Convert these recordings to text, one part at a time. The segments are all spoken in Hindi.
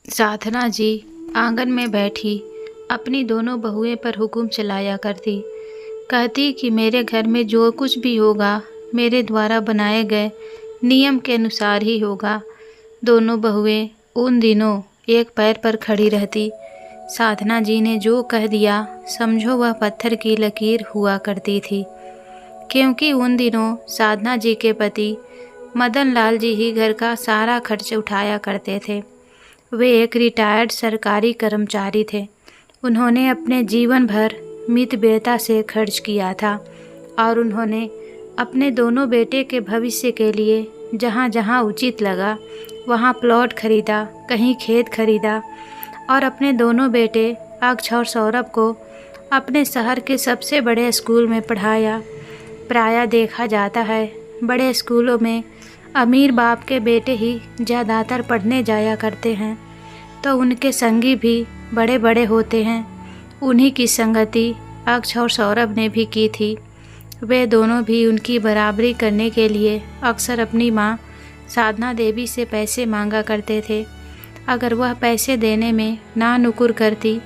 साधना जी आंगन में बैठी अपनी दोनों बहुएं पर हुक्म चलाया करती। कहती कि मेरे घर में जो कुछ भी होगा मेरे द्वारा बनाए गए नियम के अनुसार ही होगा। दोनों बहुएं उन दिनों एक पैर पर खड़ी रहती। साधना जी ने जो कह दिया समझो वह पत्थर की लकीर हुआ करती थी, क्योंकि उन दिनों साधना जी के पति मदन लाल जी ही घर का सारा खर्च उठाया करते थे। वे एक रिटायर्ड सरकारी कर्मचारी थे। उन्होंने अपने जीवन भर मितव्ययता से खर्च किया था और उन्होंने अपने दोनों बेटे के भविष्य के लिए जहाँ जहाँ उचित लगा वहाँ प्लॉट खरीदा, कहीं खेत खरीदा और अपने दोनों बेटे अक्ष और सौरभ को अपने शहर के सबसे बड़े स्कूल में पढ़ाया। प्रायः देखा जाता है बड़े स्कूलों में अमीर बाप के बेटे ही ज़्यादातर पढ़ने जाया करते हैं, तो उनके संगी भी बड़े बड़े होते हैं। उन्हीं की संगति अक्ष और सौरभ ने भी की थी। वे दोनों भी उनकी बराबरी करने के लिए अक्सर अपनी माँ साधना देवी से पैसे मांगा करते थे। अगर वह पैसे देने में ना नुकुर करती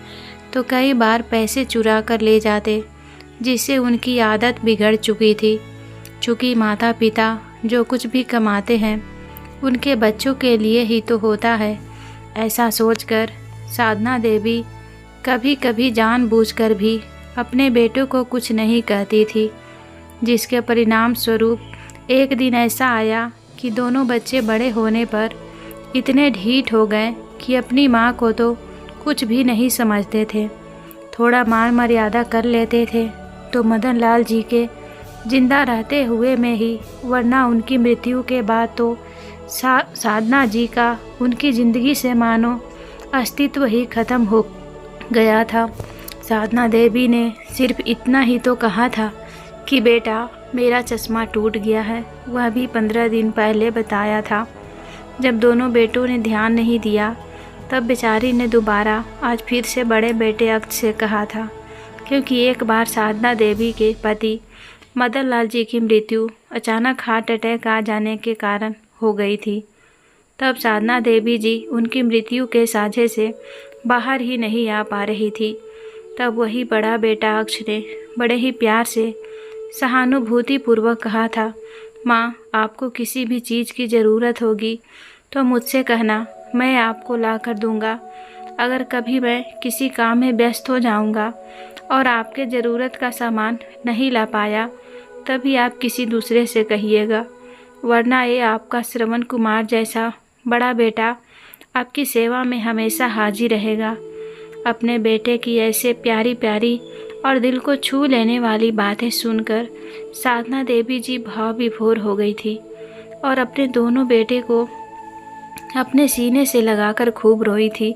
तो कई बार पैसे चुरा कर ले जाते, जिससे उनकी आदत बिगड़ चुकी थी। चूँकि माता पिता जो कुछ भी कमाते हैं उनके बच्चों के लिए ही तो होता है, ऐसा सोचकर साधना देवी कभी कभी जानबूझकर भी अपने बेटों को कुछ नहीं कहती थी, जिसके परिणाम स्वरूप एक दिन ऐसा आया कि दोनों बच्चे बड़े होने पर इतने ढीठ हो गए कि अपनी माँ को तो कुछ भी नहीं समझते थे। थोड़ा मान मर्यादा कर लेते थे तो मदन लाल जी के जिंदा रहते हुए में ही, वरना उनकी मृत्यु के बाद तो साधना जी का उनकी ज़िंदगी से मानो अस्तित्व ही खत्म हो गया था। साधना देवी ने सिर्फ इतना ही तो कहा था कि बेटा मेरा चश्मा टूट गया है, वह भी 15 दिन पहले बताया था। जब दोनों बेटों ने ध्यान नहीं दिया तब बेचारी ने दोबारा आज फिर से बड़े बेटे अक्ष से कहा था, क्योंकि एक बार साधना देवी के पति मदन लाल जी की मृत्यु अचानक हार्ट अटैक आ जाने के कारण हो गई थी। तब साधना देवी जी उनकी मृत्यु के साझे से बाहर ही नहीं आ पा रही थी। तब वही बड़ा बेटा अक्ष ने बड़े ही प्यार से सहानुभूतिपूर्वक कहा था, माँ आपको किसी भी चीज़ की ज़रूरत होगी तो मुझसे कहना, मैं आपको ला कर दूँगा। अगर कभी मैं किसी काम में व्यस्त हो जाऊँगा और आपके ज़रूरत का सामान नहीं ला पाया तभी आप किसी दूसरे से कहिएगा, वरना ये आपका श्रवण कुमार जैसा बड़ा बेटा आपकी सेवा में हमेशा हाजिर रहेगा। अपने बेटे की ऐसे प्यारी प्यारी और दिल को छू लेने वाली बातें सुनकर साधना देवी जी भाव विभोर हो गई थी और अपने दोनों बेटे को अपने सीने से लगाकर खूब रोई थी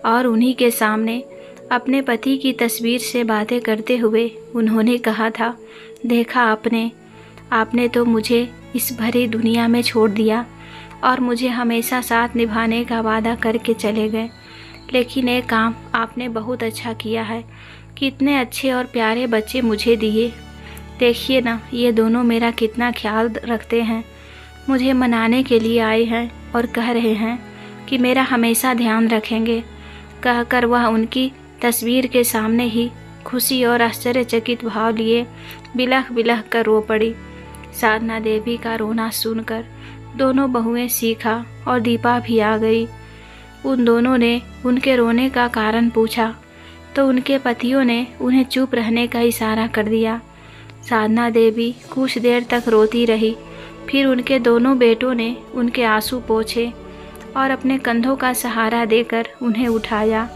और उन्हीं के सामने अपने पति की तस्वीर से बातें करते हुए उन्होंने कहा था, देखा आपने तो मुझे इस भरी दुनिया में छोड़ दिया और मुझे हमेशा साथ निभाने का वादा करके चले गए, लेकिन एक काम आपने बहुत अच्छा किया है कि इतने अच्छे और प्यारे बच्चे मुझे दिए। देखिए ना, ये दोनों मेरा कितना ख्याल रखते हैं। मुझे मनाने के लिए आए हैं और कह रहे हैं कि मेरा हमेशा ध्यान रखेंगे। कहकर वह उनकी तस्वीर के सामने ही खुशी और आश्चर्यचकित भाव लिए बिलख बिलख कर रो पड़ी। साधना देवी का रोना सुनकर दोनों बहुएं सीखा और दीपा भी आ गई। उन दोनों ने उनके रोने का कारण पूछा तो उनके पतियों ने उन्हें चुप रहने का इशारा कर दिया। साधना देवी कुछ देर तक रोती रही, फिर उनके दोनों बेटों ने उनके आंसू पोंछे और अपने कंधों का सहारा देकर उन्हें उठाया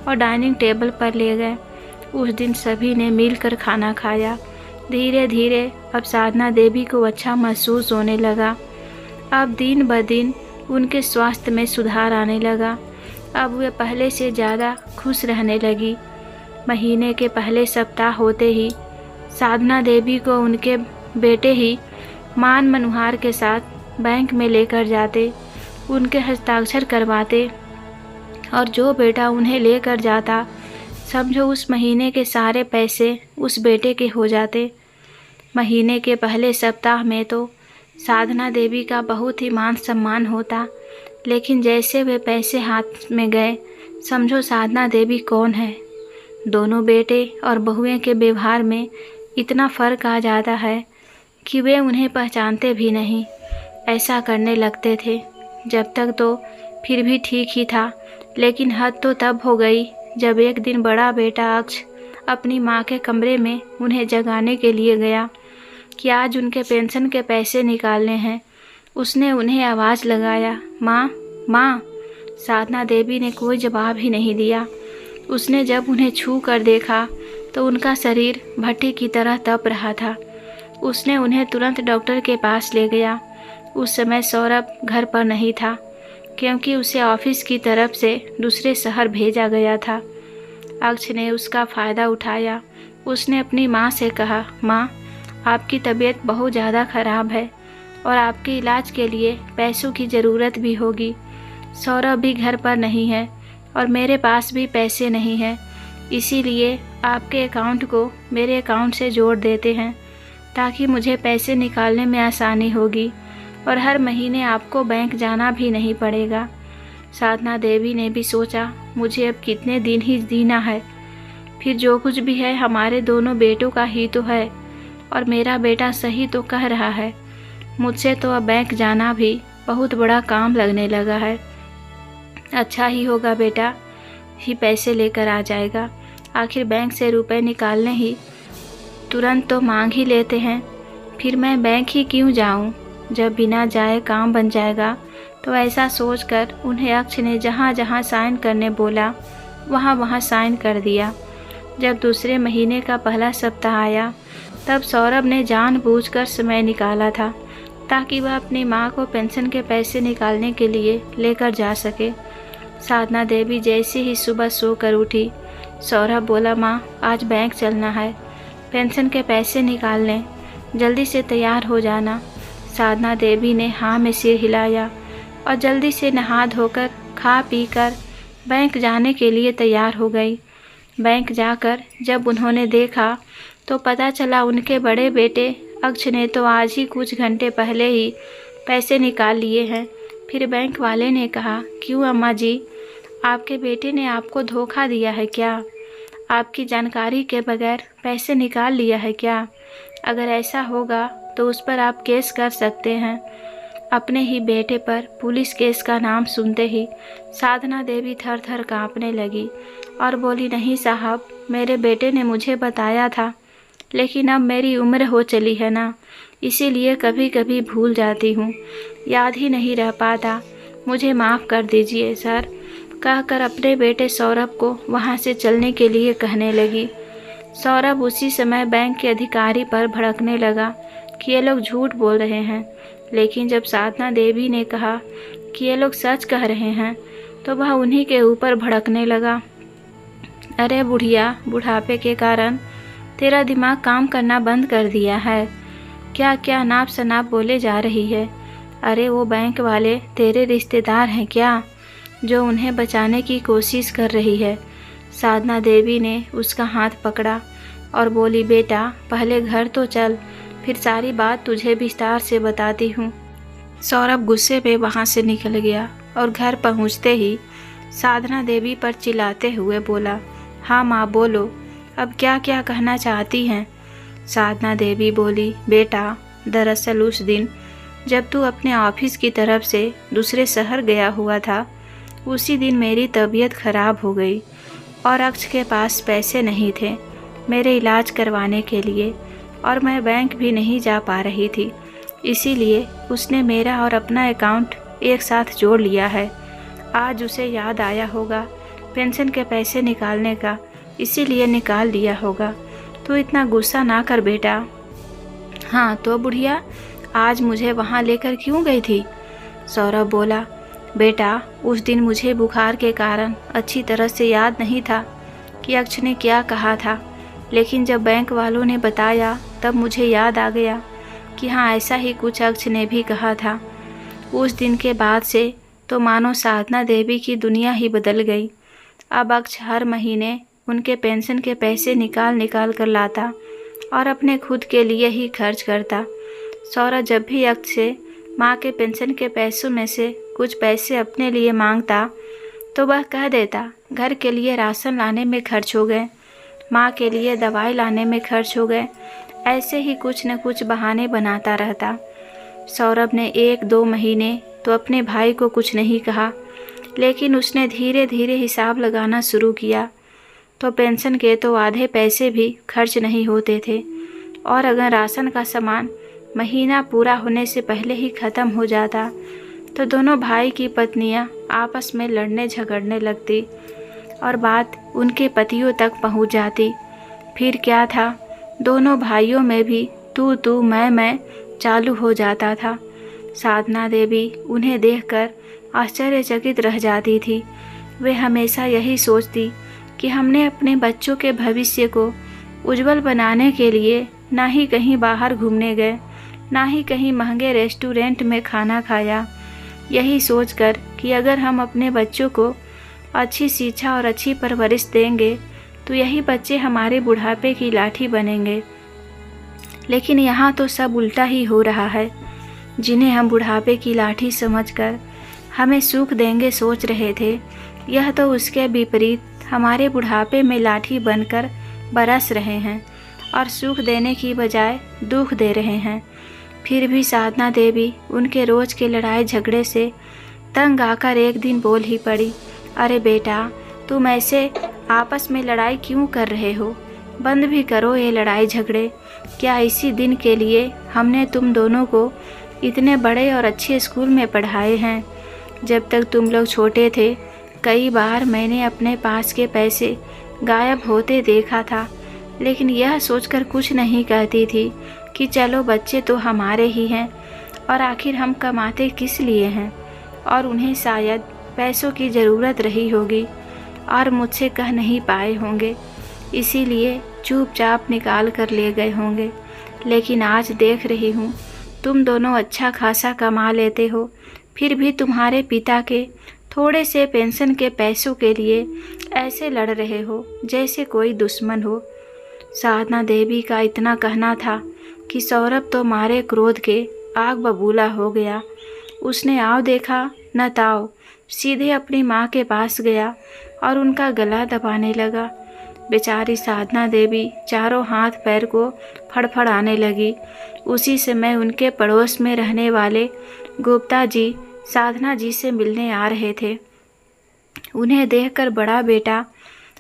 और डाइनिंग टेबल पर ले गए। उस दिन सभी ने मिलकर खाना खाया। धीरे धीरे अब साधना देवी को अच्छा महसूस होने लगा। अब दिन ब दिन उनके स्वास्थ्य में सुधार आने लगा। अब वे पहले से ज़्यादा खुश रहने लगी। महीने के पहले सप्ताह होते ही साधना देवी को उनके बेटे ही मान मनुहार के साथ बैंक में लेकर जाते, उनके हस्ताक्षर करवाते और जो बेटा उन्हें लेकर जाता समझो उस महीने के सारे पैसे उस बेटे के हो जाते। महीने के पहले सप्ताह में तो साधना देवी का बहुत ही मान सम्मान होता, लेकिन जैसे वे पैसे हाथ में गए, समझो साधना देवी कौन है। दोनों बेटे और बहुएं के व्यवहार में इतना फ़र्क आ जाता है कि वे उन्हें पहचानते भी नहीं। ऐसा करने लगते थे। जब तक तो फिर भी ठीक ही था, लेकिन हद तो तब हो गई जब एक दिन बड़ा बेटा अक्ष अपनी माँ के कमरे में उन्हें जगाने के लिए गया कि आज उनके पेंशन के पैसे निकालने हैं। उसने उन्हें आवाज़ लगाया, माँ माँ। साधना देवी ने कोई जवाब ही नहीं दिया। उसने जब उन्हें छू कर देखा तो उनका शरीर भट्टी की तरह तप रहा था। उसने उन्हें तुरंत डॉक्टर के पास ले गया। उस समय सौरभ घर पर नहीं था, क्योंकि उसे ऑफिस की तरफ से दूसरे शहर भेजा गया था। अक्ष ने उसका फ़ायदा उठाया। उसने अपनी माँ से कहा, माँ आपकी तबीयत बहुत ज़्यादा ख़राब है और आपके इलाज के लिए पैसों की ज़रूरत भी होगी। सौरभ भी घर पर नहीं है और मेरे पास भी पैसे नहीं हैं, इसीलिए आपके अकाउंट को मेरे अकाउंट से जोड़ देते हैं ताकि मुझे पैसे निकालने में आसानी होगी और हर महीने आपको बैंक जाना भी नहीं पड़ेगा। साधना देवी ने भी सोचा, मुझे अब कितने दिन ही जीना है, फिर जो कुछ भी है हमारे दोनों बेटों का ही तो है और मेरा बेटा सही तो कह रहा है। मुझसे तो अब बैंक जाना भी बहुत बड़ा काम लगने लगा है। अच्छा ही होगा बेटा ही पैसे लेकर आ जाएगा। आखिर बैंक से रुपए निकालने ही तुरंत तो मांग ही लेते हैं, फिर मैं बैंक ही क्यों जाऊं, जब बिना जाए काम बन जाएगा। तो ऐसा सोचकर उन्हें अक्ष ने जहाँ जहाँ साइन करने बोला वहाँ वहाँ साइन कर दिया। जब दूसरे महीने का पहला सप्ताह आया तब सौरभ ने जानबूझकर समय निकाला था ताकि वह अपनी माँ को पेंशन के पैसे निकालने के लिए लेकर जा सके। साधना देवी जैसे ही सुबह सोकर उठी, सौरभ बोला, माँ आज बैंक चलना है, पेंशन के पैसे निकालने, जल्दी से तैयार हो जाना। साधना देवी ने हाँ में सिर हिलाया और जल्दी से नहा धोकर खा पी कर बैंक जाने के लिए तैयार हो गई। बैंक जाकर जब उन्होंने देखा तो पता चला उनके बड़े बेटे अक्ष ने तो आज ही कुछ घंटे पहले ही पैसे निकाल लिए हैं। फिर बैंक वाले ने कहा, क्यों अम्मा जी, आपके बेटे ने आपको धोखा दिया है क्या? आपकी जानकारी के बगैर पैसे निकाल लिया है क्या? अगर ऐसा होगा तो उस पर आप केस कर सकते हैं। अपने ही बेटे पर पुलिस केस का नाम सुनते ही साधना देवी थर थर काँपने लगी और बोली, नहीं साहब, मेरे बेटे ने मुझे बताया था, लेकिन अब मेरी उम्र हो चली है ना, इसीलिए कभी कभी भूल जाती हूँ, याद ही नहीं रह पाता, मुझे माफ़ कर दीजिए सर, कहकर अपने बेटे सौरभ को वहाँ से चलने के लिए कहने लगी। सौरभ उसी समय बैंक के अधिकारी पर भड़कने लगा कि ये लोग झूठ बोल रहे हैं, लेकिन जब साधना देवी ने कहा कि ये लोग सच कह रहे हैं तो वह उन्हीं के ऊपर भड़कने लगा। अरे बुढ़िया, बुढ़ापे के कारण तेरा दिमाग काम करना बंद कर दिया है, क्या क्या नाप शनाप बोले जा रही है। अरे वो बैंक वाले तेरे रिश्तेदार हैं क्या, जो उन्हें बचाने की कोशिश कर रही है। साधना देवी ने उसका हाथ पकड़ा और बोली, बेटा पहले घर तो चल, फिर सारी बात तुझे विस्तार से बताती हूँ। सौरभ गुस्से में वहाँ से निकल गया और घर पहुँचते ही साधना देवी पर चिल्लाते हुए बोला, हाँ माँ बोलो, अब क्या क्या कहना चाहती हैं। साधना देवी बोली, बेटा दरअसल उस दिन जब तू अपने ऑफिस की तरफ से दूसरे शहर गया हुआ था, उसी दिन मेरी तबीयत ख़राब हो गई और अक्ष के पास पैसे नहीं थे मेरे इलाज करवाने के लिए और मैं बैंक भी नहीं जा पा रही थी, इसीलिए उसने मेरा और अपना अकाउंट एक साथ जोड़ लिया है। आज उसे याद आया होगा पेंशन के पैसे निकालने का, इसीलिए निकाल लिया होगा। तो इतना गुस्सा ना कर बेटा। हाँ तो बुढ़िया, आज मुझे वहाँ लेकर क्यों गई थी? सौरभ बोला, बेटा उस दिन मुझे बुखार के कारण अच्छी तरह से याद नहीं था कि अक्ष ने क्या कहा था, लेकिन जब बैंक वालों ने बताया तब मुझे याद आ गया कि हाँ ऐसा ही कुछ अक्ष ने भी कहा था। उस दिन के बाद से तो मानो साधना देवी की दुनिया ही बदल गई। अब अक्ष हर महीने उनके पेंशन के पैसे निकाल कर लाता और अपने खुद के लिए ही खर्च करता। सौरभ जब भी अक्ष से माँ के पेंशन के पैसों में से कुछ पैसे अपने लिए मांगता तो वह कह देता घर के लिए राशन लाने में खर्च हो गए, माँ के लिए दवाई लाने में खर्च हो गए। ऐसे ही कुछ न कुछ बहाने बनाता रहता। सौरभ ने 1-2 महीने तो अपने भाई को कुछ नहीं कहा, लेकिन उसने धीरे धीरे हिसाब लगाना शुरू किया तो पेंशन के तो आधे पैसे भी खर्च नहीं होते थे, और अगर राशन का सामान महीना पूरा होने से पहले ही ख़त्म हो जाता तो दोनों भाई की पत्नियां आपस में लड़ने झगड़ने लगती और बात उनके पतियों तक पहुंच जाती। फिर क्या था, दोनों भाइयों में भी तू मैं चालू हो जाता था। साधना देवी उन्हें देखकर आश्चर्यचकित रह जाती थी। वे हमेशा यही सोचती कि हमने अपने बच्चों के भविष्य को उज्जवल बनाने के लिए ना ही कहीं बाहर घूमने गए, ना ही कहीं महंगे रेस्टोरेंट में खाना खाया। यही सोचकर कि अगर हम अपने बच्चों को अच्छी शिक्षा और अच्छी परवरिश देंगे तो यही बच्चे हमारे बुढ़ापे की लाठी बनेंगे। लेकिन यहाँ तो सब उल्टा ही हो रहा है। जिन्हें हम बुढ़ापे की लाठी समझकर हमें सुख देंगे सोच रहे थे, यह तो उसके विपरीत हमारे बुढ़ापे में लाठी बनकर बरस रहे हैं और सुख देने की बजाय दुख दे रहे हैं। फिर भी साधना देवी उनके रोज के लड़ाई झगड़े से तंग आकर एक दिन बोल ही पड़ी, अरे बेटा, तुम ऐसे आपस में लड़ाई क्यों कर रहे हो? बंद भी करो ये लड़ाई झगड़े। क्या इसी दिन के लिए हमने तुम दोनों को इतने बड़े और अच्छे स्कूल में पढ़ाए हैं? जब तक तुम लोग छोटे थे कई बार मैंने अपने पास के पैसे गायब होते देखा था, लेकिन यह सोचकर कुछ नहीं कहती थी कि चलो बच्चे तो हमारे ही हैं और आखिर हम कमाते किस लिए हैं, और उन्हें शायद पैसों की ज़रूरत रही होगी और मुझसे कह नहीं पाए होंगे, इसीलिए चुपचाप निकाल कर ले गए होंगे। लेकिन आज देख रही हूँ तुम दोनों अच्छा खासा कमा लेते हो, फिर भी तुम्हारे पिता के थोड़े से पेंशन के पैसों के लिए ऐसे लड़ रहे हो जैसे कोई दुश्मन हो। साधना देवी का इतना कहना था कि सौरभ तो मारे क्रोध के आग बबूला हो गया। उसने आव देखा न ताव, सीधे अपनी माँ के पास गया और उनका गला दबाने लगा। बेचारी साधना देवी चारों हाथ पैर को फड़फड़ाने लगी। उसी समय उनके पड़ोस में रहने वाले गुप्ता जी साधना जी से मिलने आ रहे थे। उन्हें देखकर बड़ा बेटा,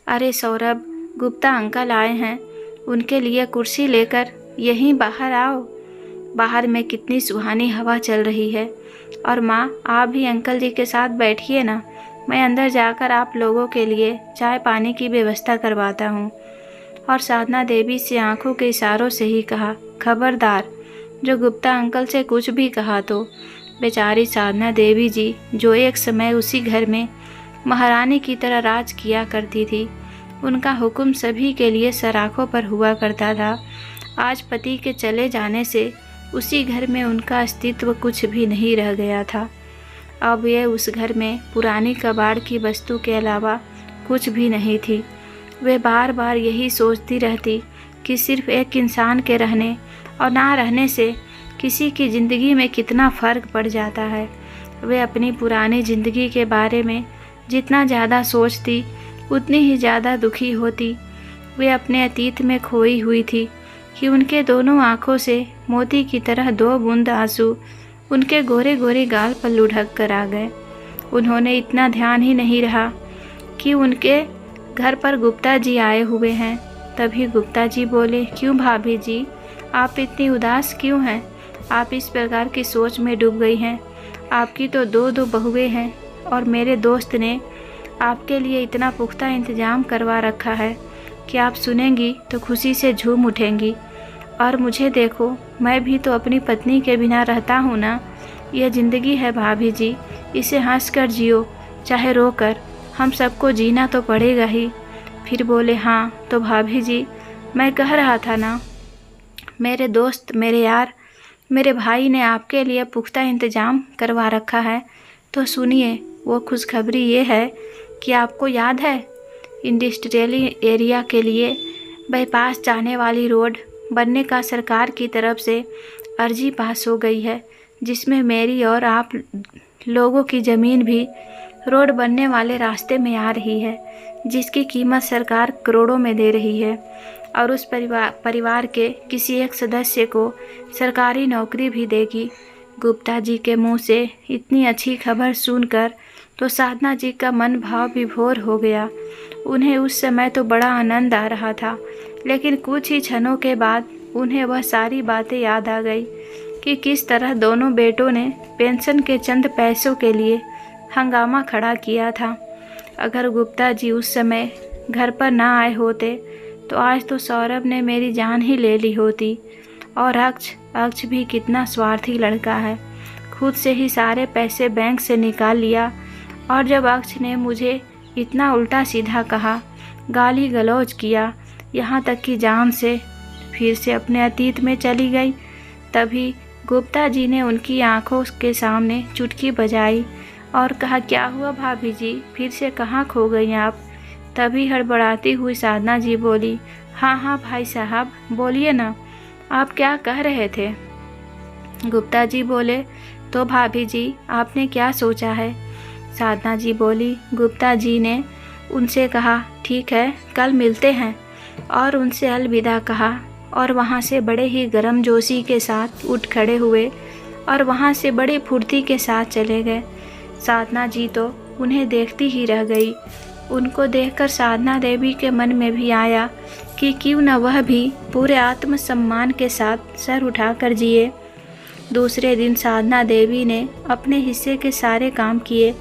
अरे सौरभ, गुप्ता अंकल आए हैं, उनके लिए कुर्सी लेकर यहीं बाहर आओ। बाहर में कितनी सुहानी हवा चल रही है, और माँ आप भी अंकल जी के साथ बैठिए ना, मैं अंदर जाकर आप लोगों के लिए चाय पानी की व्यवस्था करवाता हूँ। और साधना देवी से आंखों के इशारों से ही कहा, खबरदार जो गुप्ता अंकल से कुछ भी कहा तो। बेचारी साधना देवी जी जो एक समय उसी घर में महारानी की तरह राज किया करती थी, उनका हुक्म सभी के लिए सराखों पर हुआ करता था, आज पति के चले जाने से उसी घर में उनका अस्तित्व कुछ भी नहीं रह गया था। अब ये उस घर में पुरानी कबाड़ की वस्तु के अलावा कुछ भी नहीं थी। वे बार बार यही सोचती रहती कि सिर्फ एक इंसान के रहने और ना रहने से किसी की ज़िंदगी में कितना फ़र्क पड़ जाता है। वे अपनी पुरानी ज़िंदगी के बारे में जितना ज़्यादा सोचती उतनी ही ज़्यादा दुखी होती। वे अपने अतीत में खोई हुई थी कि उनके दोनों आँखों से मोती की तरह 2 बूंद आंसू उनके गोरे गोरे गाल पर लुढ़क कर आ गए। उन्होंने इतना ध्यान ही नहीं रहा कि उनके घर पर गुप्ता जी आए हुए हैं। तभी गुप्ता जी बोले, क्यों भाभी जी, आप इतनी उदास क्यों हैं? आप इस प्रकार की सोच में डूब गई हैं। आपकी तो 2 बहुएं हैं और मेरे दोस्त ने आपके लिए इतना पुख्ता इंतजाम करवा रखा है कि आप सुनेंगी तो खुशी से झूम उठेंगी। और मुझे देखो, मैं भी तो अपनी पत्नी के बिना रहता हूँ ना। यह ज़िंदगी है भाभी जी, इसे हंस कर जियो चाहे रो कर, हम सबको जीना तो पड़ेगा ही। फिर बोले, हाँ तो भाभी जी, मैं कह रहा था ना, मेरे दोस्त, मेरे यार, मेरे भाई ने आपके लिए पुख्ता इंतजाम करवा रखा है, तो सुनिए। वो खुशखबरी ये है कि आपको याद है, इंडस्ट्रियल एरिया के लिए बाईपास जाने वाली रोड बनने का सरकार की तरफ से अर्जी पास हो गई है। जिसमें मेरी और आप लोगों की ज़मीन भी रोड बनने वाले रास्ते में आ रही है, जिसकी कीमत सरकार करोड़ों में दे रही है, और उस परिवार के किसी एक सदस्य को सरकारी नौकरी भी देगी। गुप्ता जी के मुंह से इतनी अच्छी खबर सुनकर तो साधना जी का मन भाव विभोर हो गया। उन्हें उस समय तो बड़ा आनंद आ रहा था, लेकिन कुछ ही क्षणों के बाद उन्हें वह सारी बातें याद आ गई कि किस तरह दोनों बेटों ने पेंशन के चंद पैसों के लिए हंगामा खड़ा किया था। अगर गुप्ता जी उस समय घर पर ना आए होते तो आज तो सौरभ ने मेरी जान ही ले ली होती। और अक्ष भी कितना स्वार्थी लड़का है, खुद से ही सारे पैसे बैंक से निकाल लिया। और जब अक्ष ने मुझे इतना उल्टा सीधा कहा, गाली गलौज किया, यहाँ तक कि जान से फिर से अपने अतीत में चली गई, तभी गुप्ता जी ने उनकी आंखों के सामने चुटकी बजाई और कहा, क्या हुआ भाभी जी, फिर से कहाँ खो गई आप? तभी हड़बड़ाती हुई साधना जी बोली, हाँ भाई साहब बोलिए ना, आप क्या कह रहे थे? गुप्ता जी बोले, तो भाभी जी आपने क्या सोचा है? साधना जी बोली, गुप्ता जी ने उनसे कहा, ठीक है कल मिलते हैं, और उनसे अलविदा कहा और वहाँ से बड़े ही गर्मजोशी के साथ उठ खड़े हुए और वहाँ से बड़ी फुर्ती के साथ चले गए। साधना जी तो उन्हें देखती ही रह गई। उनको देखकर साधना देवी के मन में भी आया कि क्यों न वह भी पूरे आत्मसम्मान के साथ सर उठाकर जिए। दूसरे दिन साधना देवी ने अपने हिस्से के सारे काम किए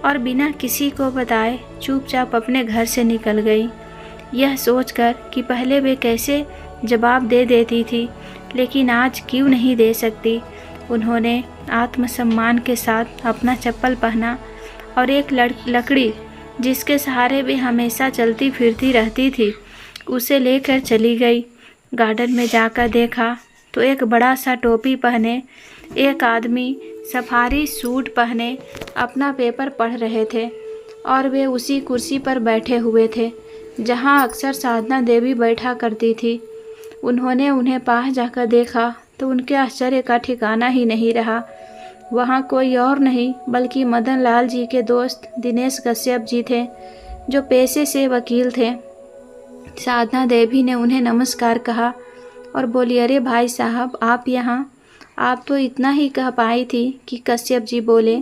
और बिना किसी को बताए चुपचाप अपने घर से निकल गई, यह सोचकर कि पहले वे कैसे जवाब दे देती थी, लेकिन आज क्यों नहीं दे सकती। उन्होंने आत्मसम्मान के साथ अपना चप्पल पहना और एक लकड़ी जिसके सहारे वे हमेशा चलती फिरती रहती थी, उसे लेकर चली गई। गार्डन में जाकर देखा तो एक बड़ा सा टोपी पहने एक आदमी सफारी सूट पहने अपना पेपर पढ़ रहे थे, और वे उसी कुर्सी पर बैठे हुए थे जहां अक्सर साधना देवी बैठा करती थी। उन्होंने उन्हें पास जाकर देखा तो उनके आश्चर्य का ठिकाना ही नहीं रहा। वहाँ कोई और नहीं बल्कि मदन लाल जी के दोस्त दिनेश कश्यप जी थे, जो पेशे से वकील थे। साधना देवी ने उन्हें नमस्कार कहा और बोली, अरे भाई साहब आप यहाँ? आप तो इतना ही कह पाई थी कि कश्यप जी बोले,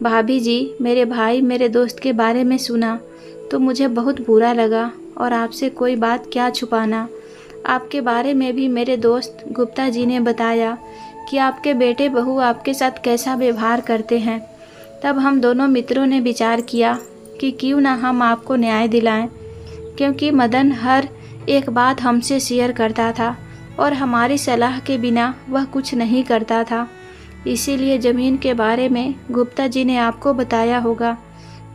भाभी जी मेरे भाई मेरे दोस्त के बारे में सुना तो मुझे बहुत बुरा लगा, और आपसे कोई बात क्या छुपाना, आपके बारे में भी मेरे दोस्त गुप्ता जी ने बताया कि आपके बेटे बहू आपके साथ कैसा व्यवहार करते हैं। तब हम दोनों मित्रों ने विचार किया कि क्यों ना हम आपको न्याय दिलाएं, क्योंकि मदन हर एक बात हमसे शेयर करता था और हमारी सलाह के बिना वह कुछ नहीं करता था। इसीलिए ज़मीन के बारे में गुप्ता जी ने आपको बताया होगा।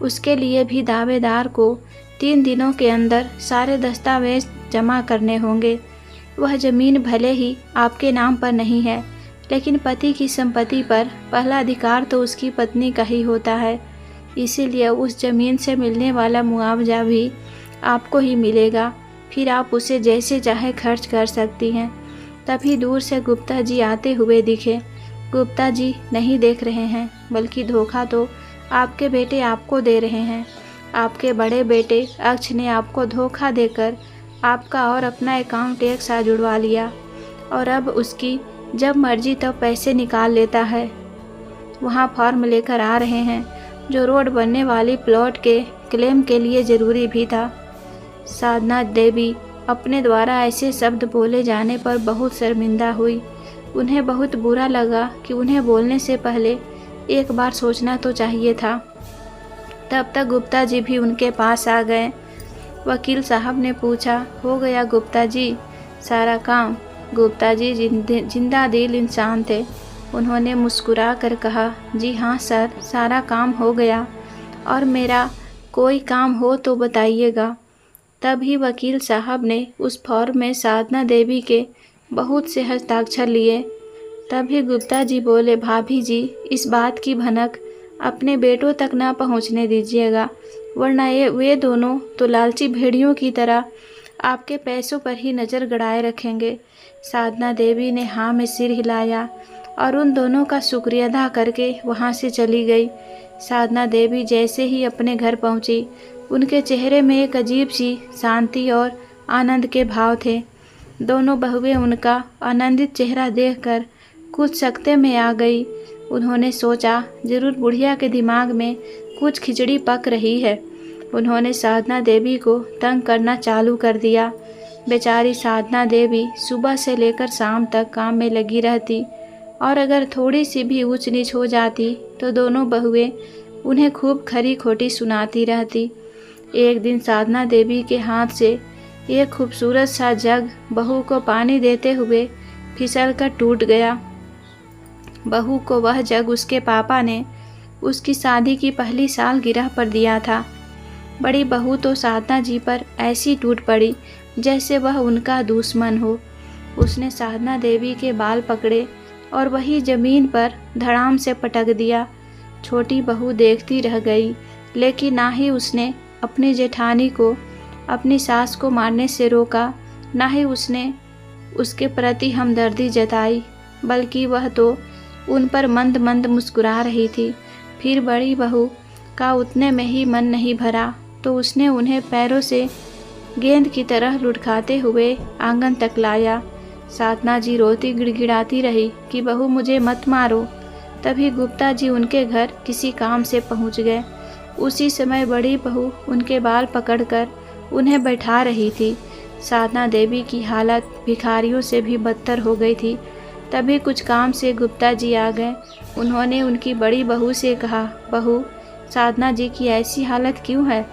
उसके लिए भी दावेदार को 3 दिनों के अंदर सारे दस्तावेज जमा करने होंगे। वह ज़मीन भले ही आपके नाम पर नहीं है, लेकिन पति की संपत्ति पर पहला अधिकार तो उसकी पत्नी का ही होता है। इसीलिए उस ज़मीन से मिलने वाला मुआवजा भी आपको ही मिलेगा। फिर आप उसे जैसे चाहे खर्च कर सकती हैं। तभी दूर से गुप्ता जी आते हुए दिखे। गुप्ता जी नहीं देख रहे हैं, बल्कि धोखा तो आपके बेटे आपको दे रहे हैं। आपके बड़े बेटे अक्ष ने आपको धोखा देकर आपका और अपना अकाउंट एक साथ जुड़वा लिया, और अब उसकी जब मर्जी तब पैसे निकाल लेता है। वहाँ फॉर्म लेकर आ रहे हैं जो रोड बनने वाली प्लॉट के क्लेम के लिए ज़रूरी भी था। साधना देवी अपने द्वारा ऐसे शब्द बोले जाने पर बहुत शर्मिंदा हुई। उन्हें बहुत बुरा लगा कि उन्हें बोलने से पहले एक बार सोचना तो चाहिए था। तब तक गुप्ता जी भी उनके पास आ गए। वकील साहब ने पूछा, हो गया गुप्ता जी सारा काम? गुप्ता जी जिंदा दिल इंसान थे। उन्होंने मुस्कुरा कर कहा, जी हाँ सर, सारा काम हो गया, और मेरा कोई काम हो तो बताइएगा। तभी वकील साहब ने उस फॉर्म में साधना देवी के बहुत से हस्ताक्षर लिए। तभी गुप्ता जी बोले, भाभी जी इस बात की भनक अपने बेटों तक ना पहुंचने दीजिएगा, वरना वे दोनों तो लालची भेड़ियों की तरह आपके पैसों पर ही नज़र गड़ाए रखेंगे। साधना देवी ने हाँ में सिर हिलाया और उन दोनों का शुक्रिया अदा करके वहाँ से चली गई। साधना देवी जैसे ही अपने घर पहुँची, उनके चेहरे में एक अजीब सी शांति और आनंद के भाव थे। दोनों बहुएं उनका आनंदित चेहरा देखकर कुछ सकते में आ गई। उन्होंने सोचा जरूर बुढ़िया के दिमाग में कुछ खिचड़ी पक रही है। उन्होंने साधना देवी को तंग करना चालू कर दिया। बेचारी साधना देवी सुबह से लेकर शाम तक काम में लगी रहती और अगर थोड़ी सी भी ऊंच नीच हो जाती तो दोनों बहुएं उन्हें खूब खरी खोटी सुनाती रहती। एक दिन साधना देवी के हाथ से एक खूबसूरत सा जग बहू को पानी देते हुए फिसल कर टूट गया। बहू को वह जग उसके पापा ने उसकी शादी की पहली सालगिरह पर दिया था। बड़ी बहू तो साधना जी पर ऐसी टूट पड़ी जैसे वह उनका दुश्मन हो। उसने साधना देवी के बाल पकड़े और वही जमीन पर धड़ाम से पटक दिया। छोटी बहू देखती रह गई, लेकिन ना ही उसने अपनी जेठानी को अपनी सास को मारने से रोका, ना ही उसने उसके प्रति हमदर्दी जताई, बल्कि वह तो उन पर मंद मंद मुस्कुरा रही थी। फिर बड़ी बहू का उतने में ही मन नहीं भरा तो उसने उन्हें पैरों से गेंद की तरह लुढ़काते हुए आंगन तक लाया। साधना जी रोती गिड़गिड़ाती रही कि बहू मुझे मत मारो। तभी गुप्ता जी उनके घर किसी काम से पहुंच गए। उसी समय बड़ी बहू उनके बाल पकड़कर उन्हें बैठा रही थी। साधना देवी की हालत भिखारियों से भी बदतर हो गई थी। तभी कुछ काम से गुप्ता जी आ गए। उन्होंने उनकी बड़ी बहू से कहा, बहू साधना जी की ऐसी हालत क्यों है?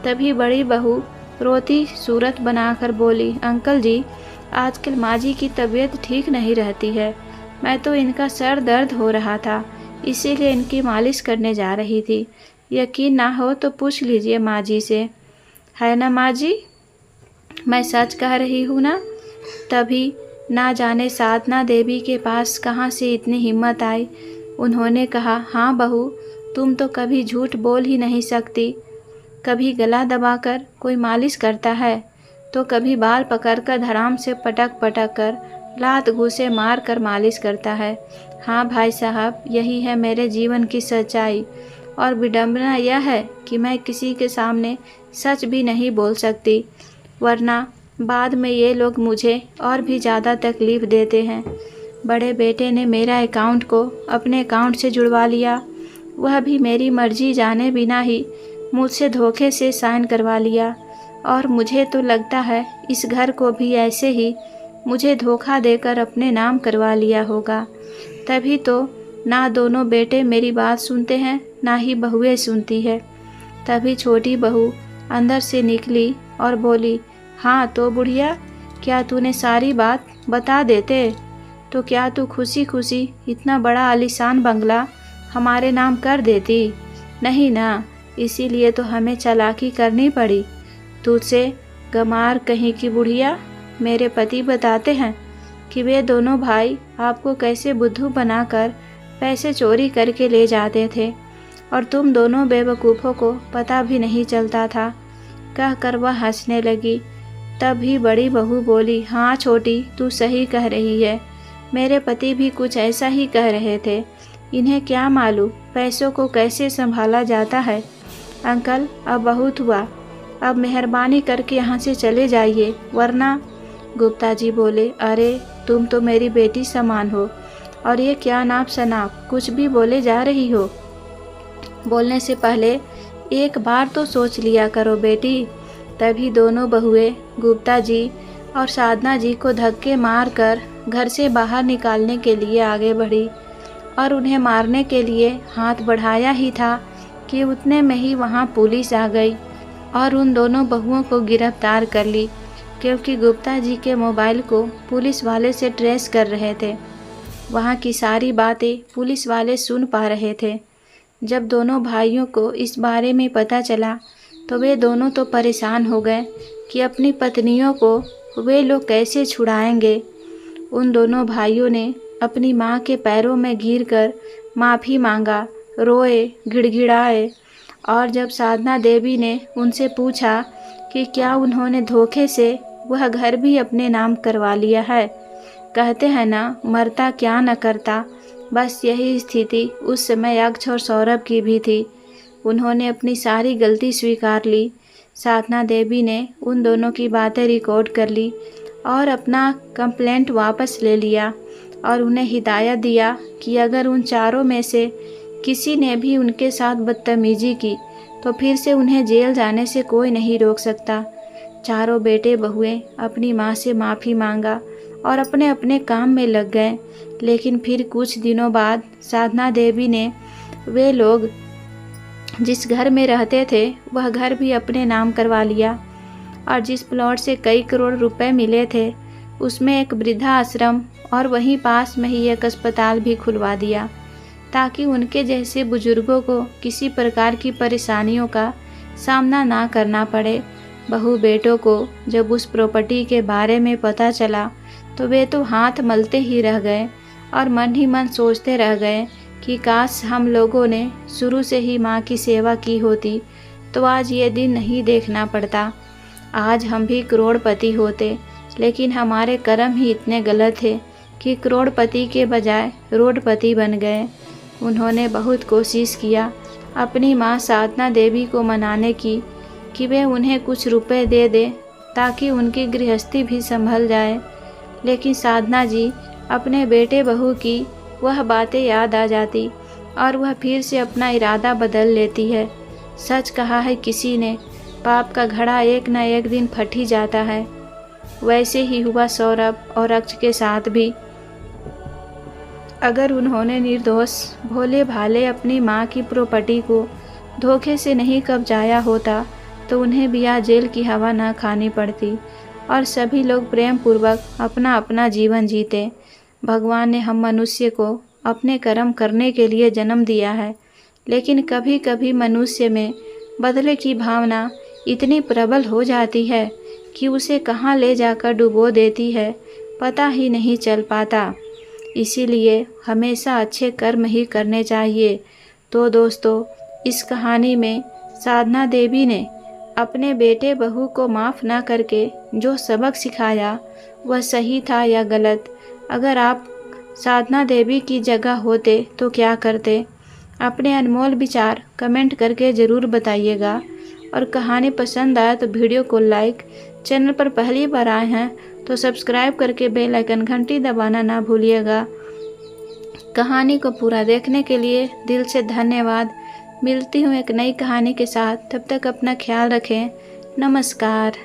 तभी बड़ी बहू रोती सूरत बनाकर बोली, अंकल जी आजकल माँ जी की तबीयत ठीक नहीं रहती है। मैं तो इनका सर दर्द हो रहा था, इसीलिए इनकी मालिश करने जा रही थी। यकीन ना हो तो पूछ लीजिए माँ जी से। है ना माँ जी? मैं सच कह रही हूँ ना? तभी ना जाने साधना देवी के पास कहाँ से इतनी हिम्मत आई। उन्होंने कहा, हाँ बहू, तुम तो कभी झूठ बोल ही नहीं सकती। कभी गला दबाकर कोई मालिश करता है तो कभी बाल पकड़कर धड़ाम से पटक पटक कर लात घूंसे मार कर मालिश करता है। हाँ भाई साहब, यही है मेरे जीवन की सच्चाई। और विडंबना यह है कि मैं किसी के सामने सच भी नहीं बोल सकती, वरना बाद में ये लोग मुझे और भी ज़्यादा तकलीफ़ देते हैं। बड़े बेटे ने मेरा अकाउंट को अपने अकाउंट से जुड़वा लिया, वह भी मेरी मर्जी जाने बिना ही मुझसे धोखे से साइन करवा लिया। और मुझे तो लगता है इस घर को भी ऐसे ही मुझे धोखा देकर अपने नाम करवा लिया होगा। तभी तो ना दोनों बेटे मेरी बात सुनते हैं, ना ही बहुएं सुनती है। तभी छोटी बहू अंदर से निकली और बोली, हाँ तो बुढ़िया, क्या तूने सारी बात बता देते तो क्या तू खुशी खुशी इतना बड़ा आलीशान बंगला हमारे नाम कर देती? नहीं ना, इसीलिए तो हमें चालाकी करनी पड़ी। तुझसे गमार कहीं की बुढ़िया। मेरे पति बताते हैं कि वे दोनों भाई आपको कैसे बुद्धू बनाकर पैसे चोरी करके ले जाते थे और तुम दोनों बेवकूफ़ों को पता भी नहीं चलता था। कहकर वह हंसने लगी। तभी बड़ी बहू बोली, हाँ छोटी, तू सही कह रही है। मेरे पति भी कुछ ऐसा ही कह रहे थे। इन्हें क्या मालूम पैसों को कैसे संभाला जाता है। अंकल अब बहुत हुआ, अब मेहरबानी करके यहाँ से चले जाइए, वरना। गुप्ता जी बोले, अरे तुम तो मेरी बेटी समान हो और ये क्या नाप शनाप कुछ भी बोले जा रही हो। बोलने से पहले एक बार तो सोच लिया करो बेटी। तभी दोनों बहुएं गुप्ता जी और साधना जी को धक्के मारकर घर से बाहर निकालने के लिए आगे बढ़ी और उन्हें मारने के लिए हाथ बढ़ाया ही था कि उतने में ही वहाँ पुलिस आ गई और उन दोनों बहुओं को गिरफ्तार कर ली, क्योंकि गुप्ता जी के मोबाइल को पुलिस वाले से ट्रेस कर रहे थे। वहाँ की सारी बातें पुलिस वाले सुन पा रहे थे। जब दोनों भाइयों को इस बारे में पता चला तो वे दोनों तो परेशान हो गए कि अपनी पत्नियों को वे लोग कैसे छुड़ाएंगे। उन दोनों भाइयों ने अपनी माँ के पैरों में गिरकर माफ़ी मांगा, रोए, गिड़गिड़ाए। और जब साधना देवी ने उनसे पूछा कि क्या उन्होंने धोखे से वह घर भी अपने नाम करवा लिया है, कहते हैं ना, मरता क्या न करता, बस यही स्थिति उस समय अक्ष और सौरभ की भी थी। उन्होंने अपनी सारी गलती स्वीकार ली। साधना देवी ने उन दोनों की बातें रिकॉर्ड कर ली और अपना कंप्लेंट वापस ले लिया और उन्हें हिदायत दिया कि अगर उन चारों में से किसी ने भी उनके साथ बदतमीजी की तो फिर से उन्हें जेल जाने से कोई नहीं रोक सकता। चारों बेटे बहुएं अपनी माँ से माफ़ी मांगा और अपने अपने काम में लग गए। लेकिन फिर कुछ दिनों बाद साधना देवी ने वे लोग जिस घर में रहते थे वह घर भी अपने नाम करवा लिया और जिस प्लॉट से कई करोड़ रुपए मिले थे उसमें एक वृद्धा आश्रम और वहीं पास में ही एक अस्पताल भी खुलवा दिया ताकि उनके जैसे बुजुर्गों को किसी प्रकार की परेशानियों का सामना ना करना पड़े। बहू बेटों को जब उस प्रॉपर्टी के बारे में पता चला तो वे तो हाथ मलते ही रह गए और मन ही मन सोचते रह गए कि काश हम लोगों ने शुरू से ही माँ की सेवा की होती तो आज ये दिन नहीं देखना पड़ता। आज हम भी करोड़पति होते, लेकिन हमारे कर्म ही इतने गलत थे कि करोड़पति के बजाय रोडपति बन गए। उन्होंने बहुत कोशिश किया अपनी माँ साधना देवी को मनाने की कि वे उन्हें कुछ रुपए दे दे ताकि उनकी गृहस्थी भी संभल जाए, लेकिन साधना जी अपने बेटे बहू की वह बातें याद आ जाती और वह फिर से अपना इरादा बदल लेती है। सच कहा है किसी ने, पाप का घड़ा एक न एक दिन फट ही जाता है। वैसे ही हुआ सौरभ और अक्ष के साथ भी। अगर उन्होंने निर्दोष भोले भाले अपनी माँ की प्रॉपर्टी को धोखे से नहीं कब्जाया होता तो उन्हें भी आज जेल की हवा न खानी पड़ती और सभी लोग प्रेम पूर्वक अपना अपना जीवन जीते। भगवान ने हम मनुष्य को अपने कर्म करने के लिए जन्म दिया है, लेकिन कभी कभी मनुष्य में बदले की भावना इतनी प्रबल हो जाती है कि उसे कहाँ ले जाकर डुबो देती है पता ही नहीं चल पाता। इसीलिए हमेशा अच्छे कर्म ही करने चाहिए। तो दोस्तों, इस कहानी में साधना देवी ने अपने बेटे बहू को माफ़ ना करके जो सबक सिखाया वह सही था या गलत? अगर आप साधना देवी की जगह होते तो क्या करते? अपने अनमोल विचार कमेंट करके ज़रूर बताइएगा। और कहानी पसंद आया तो वीडियो को लाइक, चैनल पर पहली बार आए हैं तो सब्सक्राइब करके बेल आइकन घंटी दबाना ना भूलिएगा। कहानी को पूरा देखने के लिए दिल से धन्यवाद। मिलती हूँ एक नई कहानी के साथ, तब तक अपना ख्याल रखें। नमस्कार।